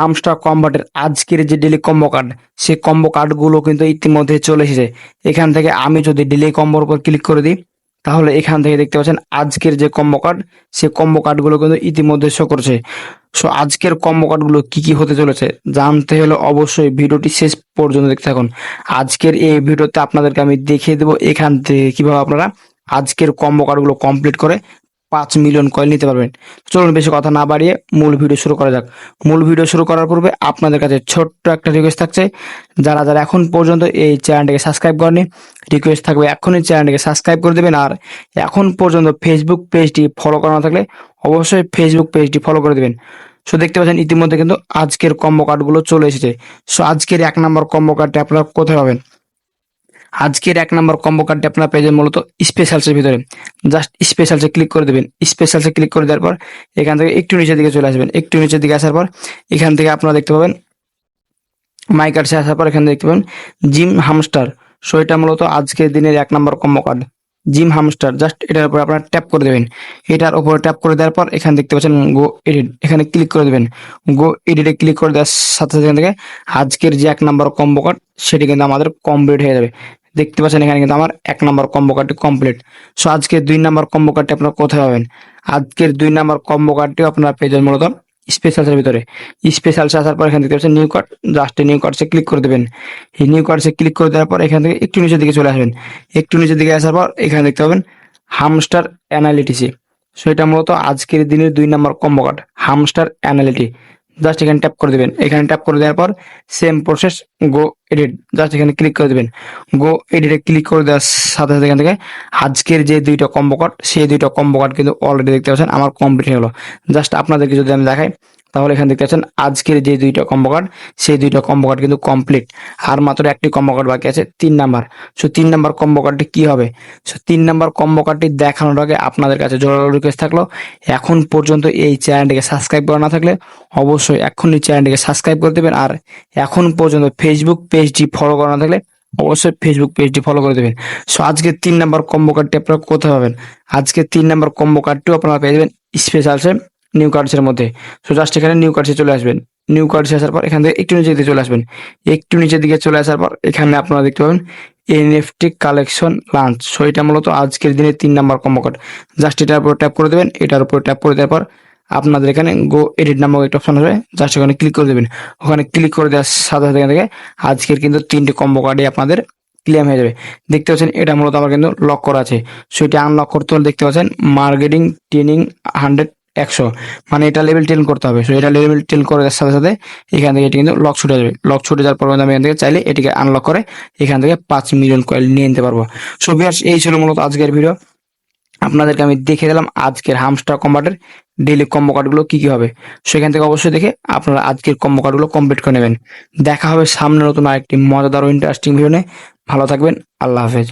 Hamster কম্বাটের আজকের যে daily combo card, সেই কম্বো কার্ডগুলো কিন্তু ইতিমধ্যে চলে এসেছে। এখান থেকে আমি যদি ডেলি কম্বোর উপর ক্লিক করে দিই, তাহলে এখান থেকে দেখতে পাচ্ছেন আজকের যে কম্বো কার্ড, সেই কম্বো কার্ডগুলো কিন্তু ইতিমধ্যে শো করছে। সো আজকের কম্বো কার্ডগুলো কি কি হতে চলেছে জানতে হলে অবশ্যই ভিডিওটি শেষ পর্যন্ত দেখতে থাকুন। আজকের এই ভিডিওতে আপনাদেরকে আমি দেখিয়ে দেবো এখান থেকে কিভাবে আপনারা আজকের কম্বো কার্ডগুলো কমপ্লিট করে 5 মিলিয়ন কয়েন নিতে পারবেন। চলুন বেশি কথা না বাড়িয়ে মূল ভিডিও শুরু করা যাক। মূল ভিডিও শুরু করার পূর্বে আপনাদের কাছে ছোট্ট একটা রিকোয়েস্ট থাকছে, যারা যারা এখন পর্যন্ত এই চ্যানেলটিকে সাবস্ক্রাইব করেনি, রিকোয়েস্ট থাকবে এখনই চ্যানেলটিকে সাবস্ক্রাইব করে দেবেন। আর এখন পর্যন্ত ফেসবুক পেজটি ফলো করা না থাকলে অবশ্যই ফেসবুক পেজটি ফলো করে দেবেন। সো দেখতে পাচ্ছেন ইতিমধ্যে কিন্তু আজকের কম্বো কার্ডগুলো চলে এসেছে। সো আজকের 1 নম্বর কম্বো কার্ডটি আপনারা কোথায় পাবেন? আজকের 1 নম্বর কম্বো কার্ডটি আপনারা পেয়ে যাবেন মূলত স্পেশালসের ভিতরে। জাস্ট স্পেশালসে ক্লিক করে দেবেন। স্পেশালসে ক্লিক করে দেওয়ার পর এখান থেকে একটু নিচের দিকে চলে আসবেন। একটু নিচের দিকে আসার পর এখান থেকে আপনারা দেখতে পাবেন মাই কার্ডসে আসার পর এখানে দেখতে পাবেন জিম হামস্টার। সো এটা মূলত আজকের দিনের 1 নম্বর কম্বো কার্ড জিম হামস্টার। জাস্ট এটার উপর আপনারা ট্যাপ করে দেবেন। এটার উপরে ট্যাপ করে দেওয়ার পর এখানে দেখতে পাচ্ছেন গো এডিট, এখানে ক্লিক করে দেবেন। গো এডিটে ক্লিক করে দেওয়ার সাথে সাথে এখান থেকে আজকের যে 1 নম্বর কম্বো কার্ড সেটি কিন্তু আমাদের কমপ্লিট হয়ে যাবে। দেখতে পাচ্ছেন এখানে কিন্তু আমার 1 নম্বর কম্বো কার্ডটি কমপ্লিট। সো আজকের 2 নম্বর কম্বো কার্ডটি আপনারা কোথায় পাবেন? আজকের 2 নম্বর কম্বো কার্ডটিও আপনারা পেয়ে যাবেন মূলত স্পেশালসের ভিতরে। স্পেশালসে আসার পর এখানে দেখতে পাচ্ছেন নিউ কার্ড, জাস্ট নিউ কার্ডসে ক্লিক করে দেবেন। এই নিউ কার্ডসে ক্লিক করে দেওয়ার পর এখান থেকে একটু নিচের দিকে চলে আসবেন। একটু নিচের দিকে আসার পর এখানে দেখতে পাবেন হামস্টার অ্যানালিটিসি। সো এটা মূলত আজকের দিনের 2 নম্বর কম্বো কার্ড হামস্টার অ্যানালিটি। জাস্ট এখানে ট্যাপ করে দেবেন। এখানে ট্যাপ করে দেওয়ার পর সেম প্রসেস গো এডিট, জাস্ট এখানে ক্লিক করে দেবেন। গো এডিটে ক্লিক করে দেওয়ার সাথে সাথে এখান থেকে আজকের যে 2টা কম্বো কার্ড, সেই 2টা কম্বো কার্ড কিন্তু অলরেডি দেখতে পাচ্ছেন আমার কমপ্লিট হয়ে গেলো। জাস্ট আপনাদেরকে যদি আমি দেখাই, তাহলে এখানে দেখতে পাচ্ছেন আজকের যে 2টা কম্বো কার্ড, সেই 2টা কম্বো কার্ড কিন্তু কমপ্লিট। আর মাত্র একটি কম্বো কার্ড বাকি আছে, 3 নাম্বার। সো 3 নম্বর কম্বো কার্ডটি কি হবে? সো 3 নম্বর কম্বো কার্ডটি দেখানোর আগে আপনাদের কাছে জোরালো রিকোয়েস্ট থাকলো, এখন পর্যন্ত এই চ্যানেলটিকে সাবস্ক্রাইব করা না থাকলে অবশ্যই এখনই চ্যানেলটিকে সাবস্ক্রাইব করে দেবেন। আর এখন পর্যন্ত ফেসবুক পেজটি ফলো করা না থাকলে অবশ্যই ফেসবুক পেজটি ফলো করে দেবেন। সো আজকে 3 নম্বর কম্বো কার্ডটি আপনারা কোথায় পাবেন? আজকে 3 নম্বর কম্বো কার্ডটিও আপনারা পেয়ে যাবেন স্পেশালসে নিউ কার্ডসের মধ্যে। সো জাস্ট এখানে নিউ কার্ডসে চলে আসবেন। নিউ কার্ডসে আসার পর এখান থেকে একটু নিচের দিকে চলে আসবেন। একটু নিচের দিকে চলে আসার পর এখানে আপনারা দেখতে পাবেন এনএফটি কালেকশন লাঞ্চ। সো এটা মূলত আজকের দিনে 3 নম্বর কম্বো কার্ড। জাস্ট এটার উপর ট্যাপ করে দেবেন। এটার উপর ট্যাপ করে দেওয়ার পর আপনাদের এখানে গো এডিট নামক একটা অপশন হবে, জাস্ট ওখানে ক্লিক করে দেবেন। ওখানে ক্লিক করে দেওয়ার সাথে সাথে এখান থেকে আজকের কিন্তু 3টে কম্বো কার্ডই আপনাদের ক্লেম হয়ে যাবে। দেখতে পাচ্ছেন এটা মূলত আমার কিন্তু লক করা আছে। সো এটা আনলক করতে হলে দেখতে পাচ্ছেন মার্কেটিং ট্রেনিং 100 মানে এটা লেভেল 10 করতে হবে। সো এটা লেভেল 10 করে দেওয়ার সাথে সাথে এখান থেকে এটি কিন্তু লক ছুটে যাবে। লক ছুটে যাওয়ার পর আমি এখান থেকে চাইলে এটিকে আনলক করে এখান থেকে 5 মিলিয়ন কয়েন নিয়ে নিতে পারবো। সো ভিউয়ার্স, এই ছিল মূলত আজকের ভিডিও। আপনাদেরকে আমি দেখে দিলাম আজকের হামস্টার কম্বাটের ডেইলি কম্বো কার্ডগুলো কি কি হবে। সেখান থেকে অবশ্যই দেখে আপনারা আজকের কম্বো কার্ডগুলো কমপ্লিট করে নেবেন। দেখা হবে সামনে নতুন আরেকটি মজাদার ও ইন্টারেস্টিং ভিডিও নিয়ে। ভালো থাকবেন। আল্লাহ হাফেজ।